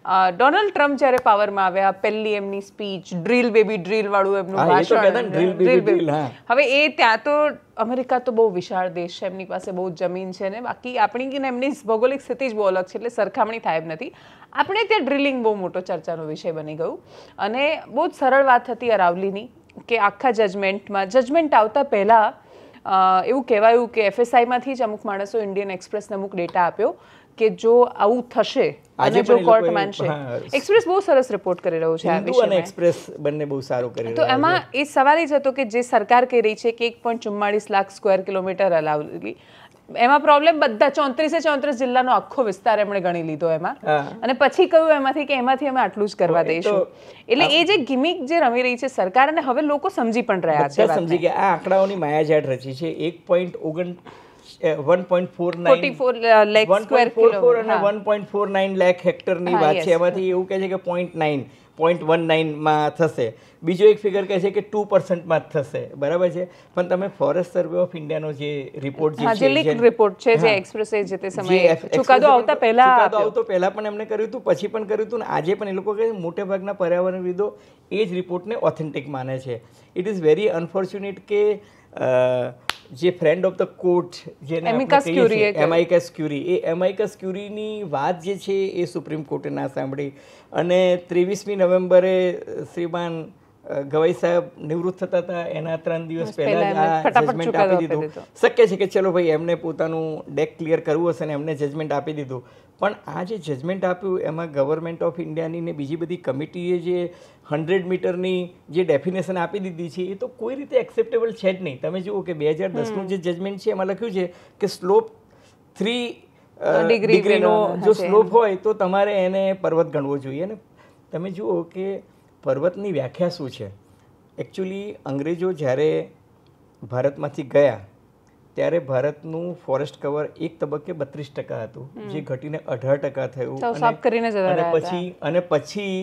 Donald Trump જ્યારે પાવરમાં આવ્યા, પહેલી એમની સ્પીચ, ડ્રીલ બેબી ડ્રીલ વાળું એમનું ભાષણ. હવે એ ત્યાં તો અમેરિકા તો બહુ વિશાળ દેશ છે, એમની પાસે બહુ જમીન છે ને બાકી આપણી એમની ભૌગોલિક સ્થિતિ જ બહુ અલગ છે, એટલે સરખામણી થાય એમ નથી. આપણે ત્યાં ડ્રિલિંગ બહુ મોટો ચર્ચાનો વિષય બની ગયું અને બહુ જ સરળ વાત હતી અરાવલીની કે આખા જજમેન્ટ આવતા પહેલાં એવું કહેવાયું કે FSIમાંથી જ અમુક માણસો ઇન્ડિયન એક્સપ્રેસને અમુક ડેટા આપ્યો કે જો આવું થશે અને જો કોર્ટ માનશે. એક્સપ્રેસ બહુ સરસ રિપોર્ટ કરી રહ્યું છે આ વિષયમાં, એક્સપ્રેસ બંને બહુ સારું કરી રહ્યું છે. તો એમાં એ સવાલ જ હતો કે જે સરકાર કહી રહી છે કે 1.44 લાખ સ્ક્વેર કિલોમીટર અલાવલી, એમાં પ્રોબ્લેમ બધા 34 જિલ્લાનો આખો વિસ્તાર એમણે ગણી લીધો એમાં, અને પછી કહ્યું એમાંથી કે એમાંથી અમે આટલું જ કરવા દઈશું. એટલે એ જે ગિમિક જે રમી રહી છે સરકાર, અને હવે લોકો સમજી પણ રહ્યા છે, સમજી ગયા આ આંકડાઓની માયાજાળ રચી છે. 1.44 લાખ સ્ક્વેર કિલોમીટર અને 1.49 લાખ હેક્ટરની વાત છે. એમાંથી એવું કહે છે કે 0.19 માં થશે. બીજો એક ફિગર કહે છે કે 2% માં જ થશે, બરાબર છે. પણ તમે ફોરેસ્ટ સર્વે ઓફ ઇન્ડિયાનો જે રિપોર્ટ જે લીક રિપોર્ટ છે જે એક્સપ્રેસે જે તે સમયે ચુકાદો આવતા પહેલા પણ એમને કર્યું હતું, પછી પણ કર્યું હતું, ને આજે પણ એ લોકો કહે છે મોટે ભાગના પર્યાવરણવિદો એ જ રિપોર્ટને ઓથેન્ટિક માને છે. ઇટ ઇઝ વેરી અનફોર્ચ્યુનેટ કે જે ફ્રેન્ડ ઓફ ધ કોર્ટ જેને એમિકસ ક્યુરી, એ એમિકસ ક્યુરીની વાત જે છે એ સુપ્રીમ કોર્ટે ના સાંભળી, અને 23મી નવેમ્બરે શ્રીમાન ગવાઈ સાહેબ નિવૃત્ત થતા હતા એના 3 દિવસ પહેલા આ જજમેન્ટ આપી દીધું. શક્ય છે કે ચલો ભાઈ એમને પોતાનું ડેક ક્લિયર કરવું હશે ને એમને જજમેન્ટ આપી દીધું. પણ આ જે જજમેન્ટ આપ્યું એમાં ગવર્મેન્ટ ઓફ ઇન્ડિયાની ને બીજી બધી કમિટીએ જે 100 મીટરની જે ડેફિનેશન આપી દીધી છે એ તો કોઈ રીતે એક્સેપ્ટેબલ છે જ નહીં. તમે જુઓ કે 2010નું જે જજમેન્ટ છે એમાં લખ્યું છે કે સ્લોપ 3 ડિગ્રીનો જો સ્લોપ હોય તો તમારે એને પર્વત ગણવો જોઈએ. ને તમે જુઓ કે પર્વતની વ્યાખ્યા શું છે. એકચ્યુઅલી અંગ્રેજો જ્યારે ભારતમાંથી ગયા ત્યારે ભારતનું ફોરેસ્ટ કવર એક તબક્કે 32% હતું, જે ઘટીને 18% થયું, અને પછી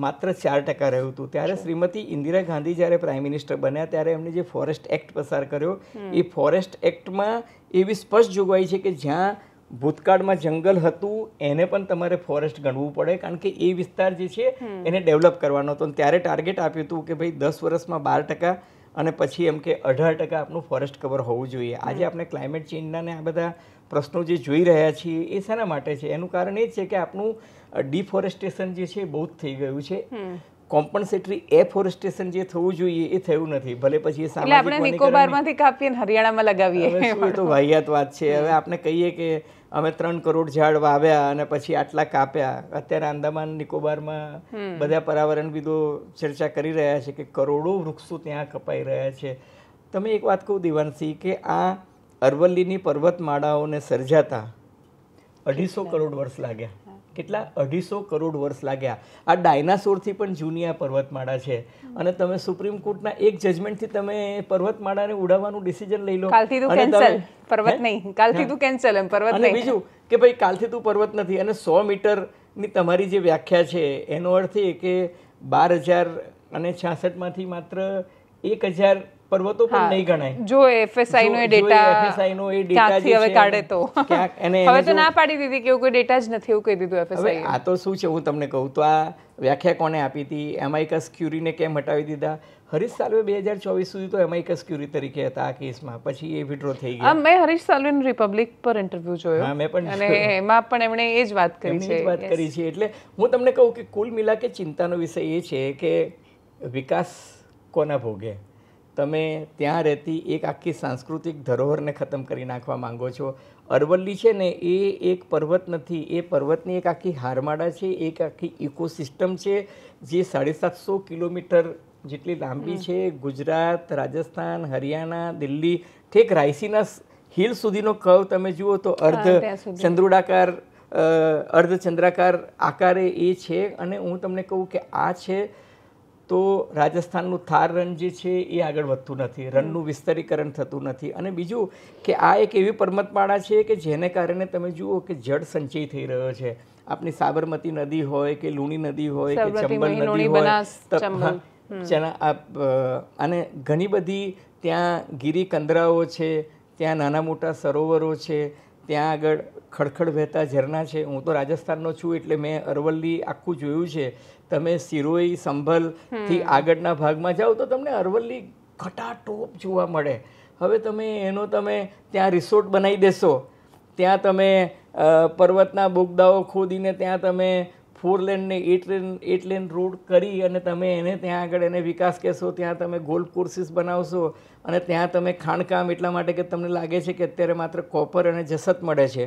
માત્ર 4% રહ્યું હતું. ત્યારે શ્રીમતી ઇન્દિરા ગાંધી જ્યારે પ્રાઇમ મિનિસ્ટર બન્યા ત્યારે એમને જે ફોરેસ્ટ એક્ટ પસાર કર્યો, એ ફોરેસ્ટ એક્ટમાં એવી સ્પષ્ટ જોગવાઈ છે કે જ્યાં ભૂતકાળમાં જંગલ હતું એને પણ તમારે ફોરેસ્ટ ગણવું પડે, કારણ કે એ વિસ્તાર જે છે એને ડેવલપ કરવાનો હતો. ત્યારે ટાર્ગેટ આપ્યું હતું કે ભાઈ 10 વર્ષમાં 12% અને પછી એમ કે 18% આપણું ફોરેસ્ટ કવર હોવું જોઈએ. આજે આપણે ક્લાઇમેટ ચેન્જના ને આ બધા પ્રશ્નો જે જોઈ રહ્યા છીએ એ શેના માટે છે? એનું કારણ એ જ છે કે આપણું ડિફોરેસ્ટેશન જે છે બહુ જ થઈ ગયું છે. કોમ્પન્સેટરી એફોરેસ્ટેશન જે થવું જોઈએ એ થયું નથી. ભલે પછી એ સામાજિક આપણે નિકોબારમાંથી કાપીને હરિયાણામાં લગાવીએ, એ તો વાહિયાત વાત છે. હવે આપણે કહીએ કે અમે 3 કરોડ ઝાડ વાવ્યા અને પછી આટલા કાપ્યા. અત્યારે આંદામાન નિકોબારમાં બધા પર્યાવરણવિદો ચર્ચા કરી રહ્યા છે કે કરોડો વૃક્ષો ત્યાં કપાઈ રહ્યા છે. તમે એક વાત કહું દિવાનસિંહ, કે આ અરવલ્લીની પર્વતમાળાઓને સર્જાતા 250 કરોડ વર્ષ લાગ્યા. કેટલા? 250 કરોડ વર્ષ લાગ્યા. આ ડાયનાસોરથી પણ જૂની આ પર્વતમાળા છે, અને તમે સુપ્રીમ કોર્ટના એક જજમેન્ટથી તમે પર્વતમાળાને ઉડાવવાનું ડિસિઝન લઈ લો. કાલથી તું કેન્સલ, પર્વત નહીં, કાલથી તું કેન્સલ એમ પર્વત નહીં. અને બીજું કે ભાઈ કાલથી તું પર્વત નથી, અને 100 મીટરની તમારી જે વ્યાખ્યા છે એનો અર્થ એ કે 12,066 માંથી માત્ર 1,000 પર્વતો પણ નહીં ગણાય. જો FSI નો એ ડેટા હવે કાઢે તો હવે તો ના પાડી દીધી કે કોઈ ડેટા જ નથી એવું કહી દીધું FSI. આ તો શું છે હું તમને કહું તો આ વ્યાખ્યા કોને આપી હતી? એમિકસ ક્યુરીને કેમ હટાવી દીધા? હરીશ સાલ્વે 2024 સુધી તો એમિકસ ક્યુરી તરીકે હતા આ કેસમાં, પછી એ વિડ્રો થઈ ગયા. મેં હરીશ સાલ્વેનું રિપબ્લિક પર ઇન્ટરવ્યુ જોયો, અને એમાં પણ એમણે એ જ વાત કરી છે. એટલે હું તમને કહું કે કુલ મિલા કે ચિંતાનો વિષય એ છે કે વિકાસ કોના ભોગે? તમે ત્યાં રહેતી એક આખી સાંસ્કૃતિક ધરોહરને ખતમ કરી નાખવા માંગો છો. અરવલ્લી છે ને એ એક પર્વત નથી, એ પર્વતની એક આખી હારમાળા છે, એક આખી ઇકોસિસ્ટમ છે જે 750 કિલોમીટર જેટલી લાંબી છે. ગુજરાત, રાજસ્થાન, હરિયાણા, દિલ્હી, ઠેક રાયસીના હિલ સુધીનો કર્વ તમે જુઓ તો અર્ધચંદ્રાકાર આકારે એ છે. અને હું તમને કહું કે આ છે તો રાજસ્થાનનું થાર રણ જે છે એ આગળ વધતું નથી, રણનું વિસ્તરીકરણ થતું નથી. અને બીજું કે આ એક એવી પર્વતમાળા છે કે જેને કારણે તમે જુઓ કે જળ સંચય થઈ રહ્યો છે. આપણી સાબરમતી નદી હોય કે લુણી નદી હોય કે ચંબલ નદી હોય, અને ઘણી બધી ત્યાં ગિરી કંદરાઓ છે, ત્યાં નાના મોટા સરોવરો છે, ત્યાં આગળ ખડખડ વહેતા ઝરણા છે. હું તો રાજસ્થાનનો છું એટલે મેં અરવલ્લી આખું જોયું છે. તમે સિરોઈ સંભલથી આગળના ભાગમાં જાઓ તો તમને અરવલ્લી ખટાટોપ જોવા મળે. હવે તમે ત્યાં રિસોર્ટ બનાવી દેશો, ત્યાં તમે પર્વતના બોગદાઓ ખોદીને ત્યાં તમે 4 લેન ને 8 લેન રોડ કરી અને તમે એને ત્યાં આગળ એને વિકાસ કહેશો, ત્યાં તમે ગોલ્ફ કોર્સીસ બનાવશો અને ત્યાં તમે ખાણકામ એટલા માટે કે તમને લાગે છે કે અત્યારે માત્ર કોપર અને જસત મળે છે,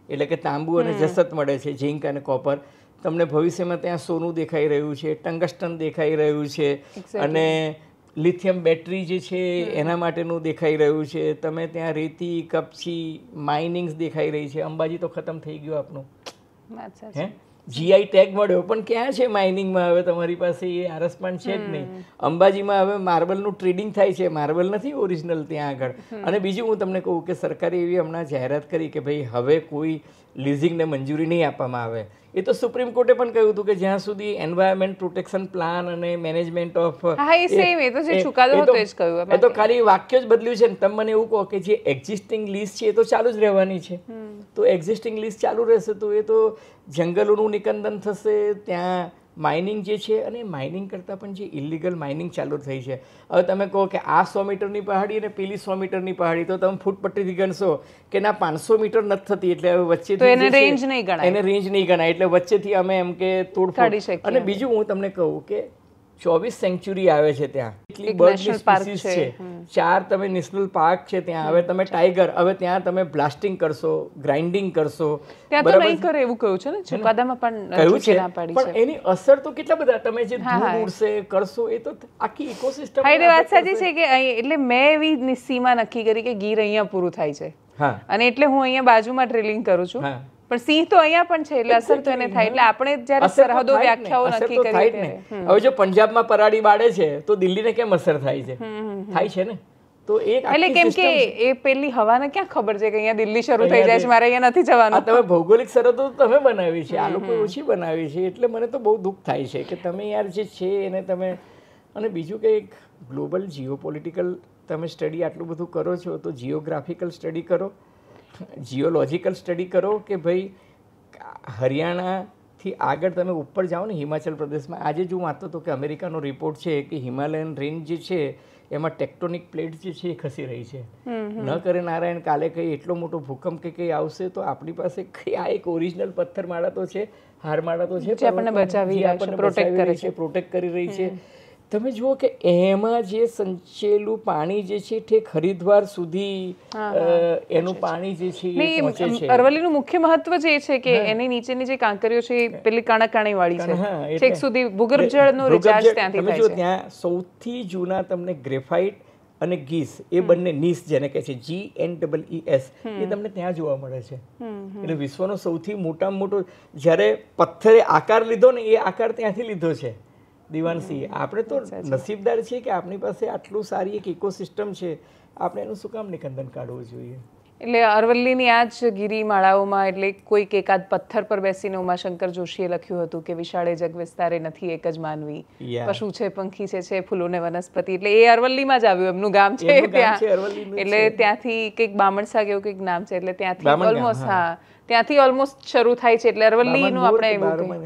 એટલે કે તાંબુ અને જસત મળે છે, ઝીંક અને કોપર. તમને ભવિષ્યમાં ત્યાં સોનું દેખાઈ રહ્યું છે, ટંગસ્ટન દેખાઈ રહ્યું છે અને લિથિયમ બેટરી જે છે એના માટેનું દેખાઈ રહ્યું છે. તમે ત્યાં રેતી, કપચી, માઇનિંગ્સ દેખાઈ રહી છે. અંબાજી તો ખતમ થઈ ગયું આપનું, હે GI ટેગ મળ્યો પણ ક્યાં છે માઇનિંગમાં? હવે તમારી પાસે એ આરસપાન છે જ નહીં. અંબાજીમાં હવે માર્બલનું ટ્રેડિંગ થાય છે, માર્બલ નથી ઓરિજિનલ ત્યાં આગળ. અને બીજું હું તમને કહું કે સરકારે એવી હમણાં જાહેરાત કરી કે ભાઈ હવે કોઈ લીઝિંગને મંજૂરી નહીં આપવામાં આવે. એ તો સુપ્રીમ કોર્ટે પણ કહ્યું હતું કે જ્યાં સુધી એન્વાયરમેન્ટ પ્રોટેક્શન પ્લાન અને મેનેજમેન્ટ ઓફ એ તો ખાલી વાક્ય જ બદલ્યું છે ને. તમે મને એવું કહો કે જે એક્ઝિસ્ટિંગ લીઝ છે એ તો ચાલુ જ રહેવાની છે. તો એક્ઝિસ્ટિંગ લીઝ ચાલુ રહેશે તો એ તો જંગલોનું નિકંદન થશે, ત્યાં માઇનિંગ જે છે, અને માઇનિંગ કરતાં પણ જે ઇલીગલ માઇનિંગ ચાલુ થઈ છે. હવે તમે કહો કે આ 100 મીટરની પહાડી અને પેલી 100 મીટરની પહાડી, તો તમે ફૂટપટ્ટીથી ગણશો કે ના 500 મીટર નથી થતી, એટલે હવે વચ્ચેથી એને રેન્જ નહીં ગણાય, એટલે વચ્ચેથી અમે એમ કે તોડફોડ. અને બીજું હું તમને કહું કે 24 સેન્ચુરી આવે છે ત્યાં, એટલી બર્ડની સ્પીસીસ છે, 4 તમે નેશનલ પાર્ક છે ત્યાં. હવે તમે ટાઈગર, હવે ત્યાં તમે બ્લાસ્ટિંગ કરશો, ગ્રાઇન્ડિંગ કરશો, બરાબર કરે એવું કહ્યું છે ને ચુકાદામાં પણ કહ્યું છે. પણ એની અસર તો કેટલા બધા તમે જે ધૂળ ઉડશે કરશો, એ તો આખી ઇકોસિસ્ટમ. હા, એ વાત સાચી છે કે એટલે મેં એવી સીમા નક્કી કરી કે ગીર અહીંયા પૂરું થાય છે અને એટલે હું અહીંયા બાજુમાં ડ્રિલિંગ કરું છું, પણ સિંહ તો અહીંયા પણ છે એટલે અસર તો એને થાય. એટલે આપણે જ્યારે સરહદો વ્યાખ્યાઓ નક્કી કરીએ. હવે જો પંજાબમાં પરાડી બાળે છે તો દિલ્હીને કેમ અસર થાય છે? થાય છે ને. તો એટલે કેમ કે એ પેલી હવાને ક્યાં ખબર છે કે અહીંયા દિલ્હી શરૂ થઈ જાય છે, મારે અહીંયા નથી જવાનું. તમે ભૌગોલિક સરહદો તમે બનાવી છે, આ લોકો ઓછી બનાવી છે. એટલે મને તો બહુ દુઃખ થાય છે કે તમે યાર જે છે એને તમે. અને બીજું કે એક ગ્લોબલ જીઓપોલિટિકલ તમે સ્ટડી આટલું બધું કરો છો તો જીઓગ્રાફિકલ સ્ટડી કરો, જીઓલોજિકલ સ્ટડી કરો કે ભાઈ હરિયાણાથી આગળ તમે ઉપર જાઓ ને હિમાચલ પ્રદેશમાં. આજે જો વાંચતો હતો કે અમેરિકાનો રિપોર્ટ છે કે હિમાલયન રેન્જ જે છે એમાં ટેક્ટોનિક પ્લેટ જે છે એ ખસી રહી છે. ન કરે નારાયણ કાલે કંઈ એટલો મોટો ભૂકંપ કે કંઈ આવશે તો આપણી પાસે આ એક ઓરિજિનલ પથ્થરમાળા તો છે, હારમાળા તો છે, આપણને બચાવી પ્રોટેક્ટ કરી રહી છે. તમે જુઓ કે એમાં જે સંચેલું પાણી જે છે ઠેક હરિદ્વાર સુધી એનું પાણી જે છે એ પહોંચે છે. અરવલ્લીનું મુખ્ય મહત્વ જે છે કે એની નીચેની જે કાંકરીઓ છે એ પેલી કાણાકાણી વાળી છે, છેક સુધી ભૂગર્ભ જળનું રિચાર્જ ત્યાંથી થાય છે. ત્યાં સૌથી જૂના તમને ગ્રેફાઇટ અને ગીસ, એ બંને નીસ જેને કહે છે GNEES, એ તમને ત્યાં જોવા મળે છે. એટલે વિશ્વનો સૌથી મોટામાં મોટો જ્યારે પથ્થરે આકાર લીધો ને એ આકાર ત્યાંથી લીધો છે. દિવાનસિંહ, આપણે તો નસીબદાર છીએ કે આપણી પાસે આટલું સારી એક ઇકોસિસ્ટમ છે. આપણે એનું શું કામ નિકંદન કાઢવું જોઈએ? એટલે અરવલ્લીની આ જ ગિરિમાળાઓમાં એટલે કોઈક એકાદ પથ્થર પર બેસીને ઉમાશંકર જોશીએ લખ્યું હતું કે વિશાળે જગ વિસ્તારે નથી એક જ માનવી, પશુ છે, પંખી છે, ફૂલો ને વનસ્પતિ. એટલે એ અરવલ્લીમાં જ આવ્યું, એમનું ગામ છે ત્યાં. એટલે ત્યાંથી કંઈક બામણસા કેવું કંઈક નામ છે, એટલે ત્યાંથી ઓલમોસ્ટ ત્યાંથી ઓલમોસ્ટ શરૂ થાય છે. એટલે અરવલ્લીનું આપણે એવું.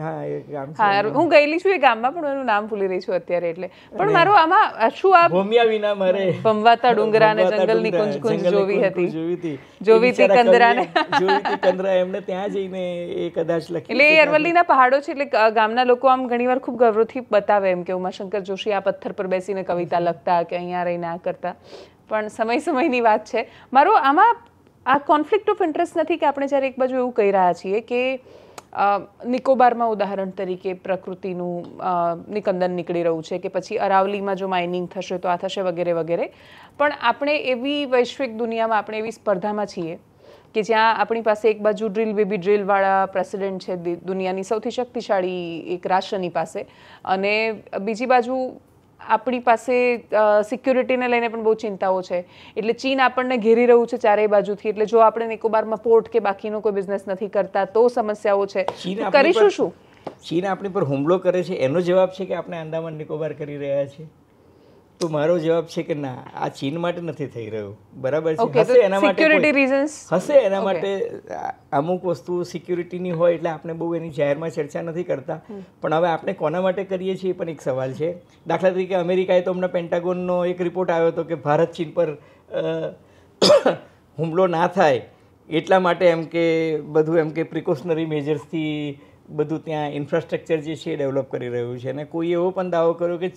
હા, હું ગયેલી છું એ ગામમાં પણ એનું નામ ભૂલી રહી છું અત્યારે. એટલે પણ મારું આમાં શું આ ભૂમિયા વિના મારે પંવાતા ડુંગરા અને જંગલની કુંજ કુંજ જોવી હતી, જોવી હતી કંદરાને, જોવી હતી કંદરા, એમને ત્યાં જઈને એ કદાચ લખી. એટલે એ અરવલ્લીના પહાડો છે. એટલે ગામના લોકો આમ ઘણીવાર ખૂબ ગૌરવથી બતાવે એમ કે ઉમાશંકર જોશી આ પથ્થર પર બેસીને કવિતા લખતા કે અહીંયા રહીને આ કરતા. પણ સમયની વાત છે. મારો આમાં આ કોન્ફ્લિક્ટ ઓફ ઇન્ટરેસ્ટ નથી કે આપણે જ્યારે એક બાજુ એવું કહી રહ્યા છીએ કે નિકોબારમાં ઉદાહરણ તરીકે પ્રકૃતિનું નિકંદન નીકળી રહ્યું છે કે પછી અરાવલીમાં જો માઇનિંગ થશે તો આ થશે વગેરે વગેરે, પણ આપણે એવી વૈશ્વિક દુનિયામાં આપણે એવી સ્પર્ધામાં છીએ કે જ્યાં આપણી પાસે એક બાજુ ડ્રીલ બેબી ડ્રીલવાળા પ્રેસિડેન્ટ છે દુનિયાની સૌથી શક્તિશાળી એક રાષ્ટ્રની પાસે, અને બીજી બાજુ આપણી પાસે સિક્યુરિટીને લઈને પણ બહુ ચિંતાઓ છે. એટલે ચીન આપણને ઘેરી રહ્યું છે ચારેય બાજુથી. એટલે જો આપણે નિકોબારમાં પોર્ટ કે બાકીનો કોઈ બિઝનેસ નથી કરતા તો સમસ્યાઓ છે. કરીશું શું? ચીન આપણી પર હુમલો કરે છે એનો જવાબ છે કે આપણે આંદામાન નિકોબાર કરી રહ્યા છીએ. તો મારો જવાબ છે કે ના, આ ચીન માટે નથી થઈ રહ્યું. બરાબર છે, હશે એના માટે અમુક વસ્તુ સિક્યુરિટીની હોય એટલે આપણે બહુ એની જાહેરમાં ચર્ચા નથી કરતા. પણ હવે આપણે કોના માટે કરીએ છીએ એ પણ એક સવાલ છે. દાખલા તરીકે અમેરિકાએ તો હમણાં પેન્ટાગોનનો એક રિપોર્ટ આવ્યો હતો કે ભારત ચીન પર હુમલો ના થાય એટલા માટે એમ કે બધું એમ કે પ્રિકોશનરી મેજર્સથી બધું ત્યાં ઇન્ફ્રાસ્ટ્રક્ચર જે છે એ ડેવલપ કરી રહ્યું છે. અને કોઈ એવો પણ દાવો કર્યો કે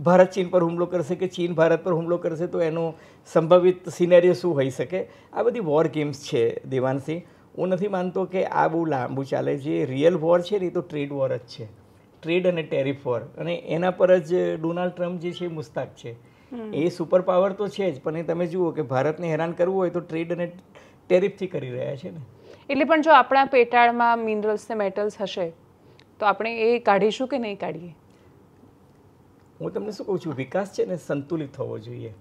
ભારત ચીન પર હુમલો કરશે કે ચીન ભારત પર હુમલો કરશે તો એનો સંભવિત સિનેરિયો શું હોઈ શકે. આ બધી વોર ગેમ્સ છે દેવાંશી. હું નથી માનતો કે આ બહુ લાંબુ ચાલે. જે રિયલ વોર છે ને એ તો ટ્રેડ વોર જ છે, ટ્રેડ અને ટેરિફ વોર. અને એના પર જ ડોનાલ્ડ ટ્રમ્પ જે છે એ મુસ્તાક છે. એ સુપર પાવર તો છે જ, પણ એ તમે જુઓ કે ભારતને હેરાન કરવું હોય તો ટ્રેડ અને ટેરિફથી કરી રહ્યા છે ને. એટલે પણ જો આપણા પેટાળમાં મિનરલ્સ ને મેટલ્સ હશે તો આપણે એ કાઢીશું કે નહીં કાઢીએ? હું તમને શું કહું છું, વિકાસ છે ને સંતુલિત હોવો જોઈએ.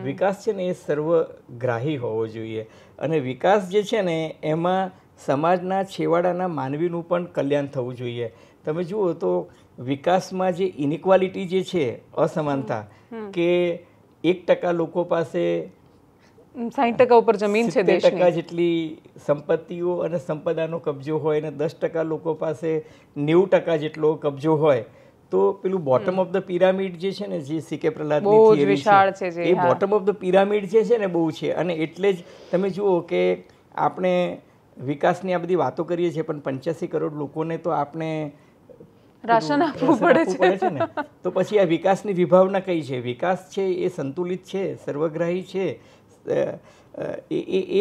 વિકાસ છે ને એ સર્વગ્રાહી હોવો જોઈએ. અને વિકાસ જે છે ને એમાં સમાજના છેવાડાના માનવીનું પણ કલ્યાણ થવું જોઈએ. તમે જુઓ તો વિકાસમાં જે ઇનઇક્વાલિટી જે છે, અસમાનતા, કે 1% લોકો પાસે 60% ઉપર જમીન છે, 70% જેટલી સંપત્તિઓ અને સંપદાનો કબજો હોય અને 10% લોકો પાસે 90% જેટલો કબજો હોય, તો પેલું બોટમ ઓફ ધ પિરામિડ જે છે ને, જે સીકે પ્રહલાદની થિયરી છે, એ બોટમ ઓફ ધ પિરામિડ જે છે ને બહુ છે. અને એટલે જ તમે જુઓ કે આપણે વિકાસની આ બધી વાતો કરીએ છીએ પણ 85 કરોડ લોકોને તો આપણે રાશન આપવું પડે છે ને. તો પછી આ વિકાસની વિભાવના કઈ છે? વિકાસ છે એ સંતુલિત છે, સર્વગ્રાહી છે.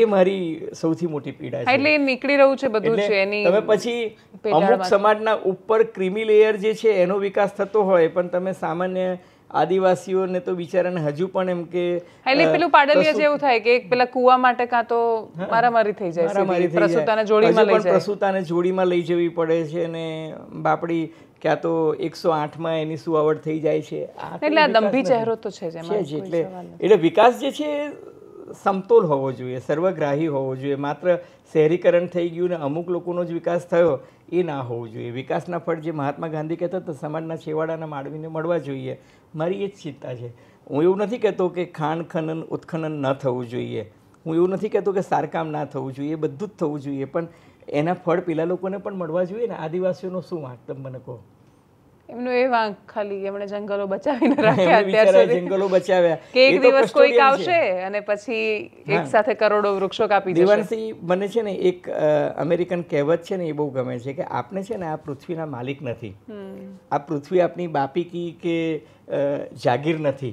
એ મારી સૌથી મોટી પીડા છે. એટલે નીકળી રહ્યું છે બધું છે એની. તમે પછી અમુક સમાજના ઉપર ક્રિમી લેયર જે છે એનો વિકાસ થતો હોય, પણ તમે સામાન્ય આદિવાસીઓને તો બિચારાને હજુ પણ એમ કે એટલે પેલું પાડલિયા જેવું થાય કે પેલા કુવા માટે કાં તો મારામારી થઈ જાય, પ્રસૂતાને જોડીમાં લઈ જવી પડે છે અને બાપડી ક્યાં તો 108માં એની સુવાવડ થઈ જાય છે. એટલે આ દંભી ચહેરો તો છે જ. એટલે વિકાસ જે છે સમતોલ હોવો જોઈએ, સર્વગ્રાહી હોવો જોઈએ. માત્ર શહેરીકરણ થઈ ગયું ને અમુક લોકોનો જ વિકાસ થયો એ ના હોવું જોઈએ. વિકાસના ફળ જે મહાત્મા ગાંધી કહેતા હતા સમાજના છેવાડાના માનવીને મળવા જોઈએ. મારી એ જ ચિંતા છે. હું એવું નથી કહેતો કે ખાણ ખનન ઉત્ખનન ન થવું જોઈએ, હું એવું નથી કહેતો કે સારકામ ના થવું જોઈએ, એ બધું જ થવું જોઈએ, પણ એના ફળ પેલા લોકોને પણ મળવા જોઈએ ને. આદિવાસીઓનો શું વાંક તમે મને કહો? એમનો એ વાંક ખાલી એમણે જંગલો બચાવીને રાખ્યા અત્યાર સુધી. જંગલો બચાવ્યા કે એક દિવસ કોઈક આવશે અને પછી એક સાથે કરોડો વૃક્ષો કાપી દેશે. દેવાંશી, મને છે ને એક અમેરિકન કહેવત છે ને એ બહુ ગમે છે કે આપણે છે ને આ પૃથ્વીના માલિક નથી. આ પૃથ્વી આપણી બાપી કે જાગીર નથી.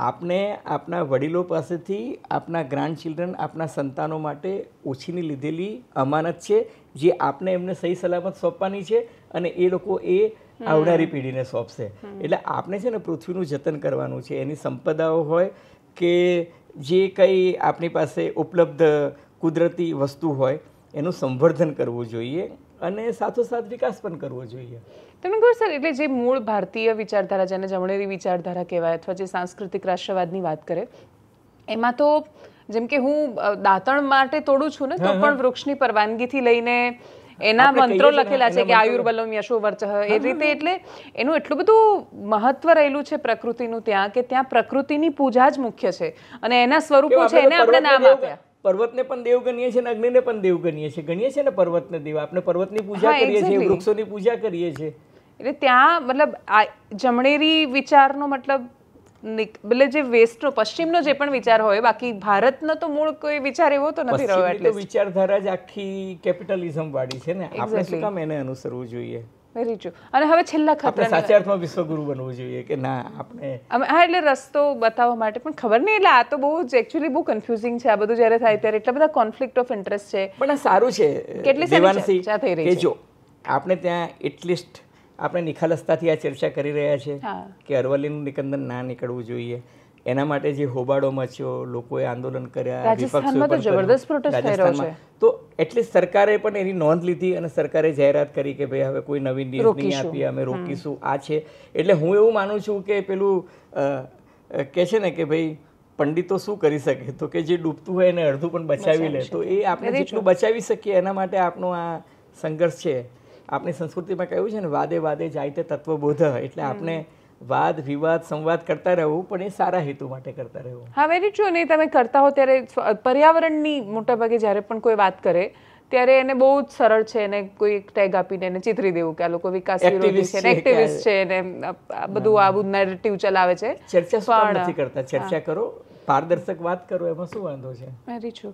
આપણે આપણા વડીલો પાસેથી આપણા ગ્રાન્ડ ચિલ્ડ્રન, આપણા સંતાનો માટે ઓછીની લીધેલી અમાનત છે, જે આપણે એમને સહી સલામત સોંપવાની છે અને એ લોકો એ આવનારી પેઢીને સોંપશે. એટલે આપણે છે ને પૃથ્વીનું જતન કરવાનું છે. એની સંપદાઓ હોય કે જે કંઈ આપણી પાસે ઉપલબ્ધ કુદરતી વસ્તુ હોય એનું સંવર્ધન કરવું જોઈએ અને સાથોસાથ વિકાસ પણ કરવો જોઈએ. તમે કહો સર, એટલે જે મૂળ ભારતીય વિચારધારા, જેને જમણેરી વિચારધારા કહેવાય, અથવા જે સાંસ્કૃતિક રાષ્ટ્રવાદની વાત કરે, એમાં તો જેમ કે હું દાંતણ માટે તોડું છું ને, તો પણ વૃક્ષની પરવાનગીથી લઈને એના મંત્રો લખેલા છે કે આયુર્બલમ યશો વર્ચઃ, એ રીતે. એટલે એનું એટલું બધું મહત્વ રહેલું છે પ્રકૃતિનું ત્યાં, કે ત્યાં પ્રકૃતિની પૂજા જ મુખ્ય છે અને એના સ્વરૂપો છે એને આપણે નામ આપ્યા. પર્વતને પણ દેવ ગણીએ છીએ અને અગ્નિને પણ દેવ ગણીએ છીએ ને પર્વતને દેવ. આપણે પર્વતની પૂજા કરીએ છીએ, વૃક્ષોની પૂજા કરીએ છીએ. એટલે ત્યાં મતલબ જમણેરી વિચારનો મતલબ એટલે જે વેસ્ટનો, પશ્ચિમનો જે પણ વિચાર હોય, બાકી ભારતનો તો મૂળ કોઈ વિચાર એવો તો નથી રહ્યો. એટલે વિચારધારા જ આખી કેપિટલિઝમ વાળી છે ને. આપણે શું કામ એને અનુસરવું જોઈએ? Very true. અને હવે છેલ્લા ખતરા, સાચા અર્થમાં વિશ્વગુરુ બનવું જોઈએ કે ના આપણે. હા, એટલે રસ્તો બતાવવા માટે પણ ખબર નહીં. એટલે આ તો બહુ જ એકચ્યુઅલી બહુ કન્ફ્યુઝિંગ છે આ બધું જ્યારે થાય ત્યારે. એટલા બધા કોન્ફ્લિક્ટ ઓફ ઇન્ટરેસ્ટ છે. પણ આ સારું છે કેટલી ચર્ચા થઈ રહી છે. જો આપણે ત્યાં એટલીસ્ટ આપણે નિખાલસતાથી આ ચર્ચા કરી રહ્યા છે કે અરવલ્લીનું નિકંદન ના નીકળવું જોઈએ. એના માટે જે હોબાળો મચ્યો, લોકોએ આંદોલન કર્યા, જબરદસ્ત પ્રોટેસ્ટ થઈ રહ્યો છે, તો એટલીસ્ટ સરકારે પણ એની નોંધ લીધી અને સરકારે જાહેરાત કરી કે ભાઈ હવે કોઈ નવી ન્યૂઝ નહીં આપીએ, અમે રોકીશું. આ છે. એટલે હું એવું માનું છું કે પેલું કે છે ને કે ભાઈ પંડિતો શું કરી શકે, તો કે જે ડૂબતું હોય એને અડધું પણ બચાવી લે. તો એ આપણે જેટલું બચાવી શકીએ એના માટે આપણો આ સંઘર્ષ છે. આપણી સંસ્કૃતિમાં કહ્યું છે ને, વાદે વાદે જાય તે તત્વબોધ. એટલે આપણે વાદ વિવાદ સંવાદ કરતા રહેવું, પણ એ સારા હેતુ માટે કરતા રહેવું. હા, વેરી ટ્રુ. અને તમે કરતા હો ત્યારે પર્યાવરણની મોટાભાગે જ્યારે પણ કોઈ વાત કરે ત્યારે એને બહુ જ સરળ છે એને કોઈ ટેગ આપીને એને ચિતરી દેવું કે આ લોકો વિકાસ વિરોધી છે, એક્ટિવિસ્ટ છે, ને બધું આવું નેરેટિવ ચલાવે છે. ચર્ચા શું કામ નથી કરતા? ચર્ચા કરો, પારદર્શક વાત કરો, એમાં શું વાંધો છે? Very true.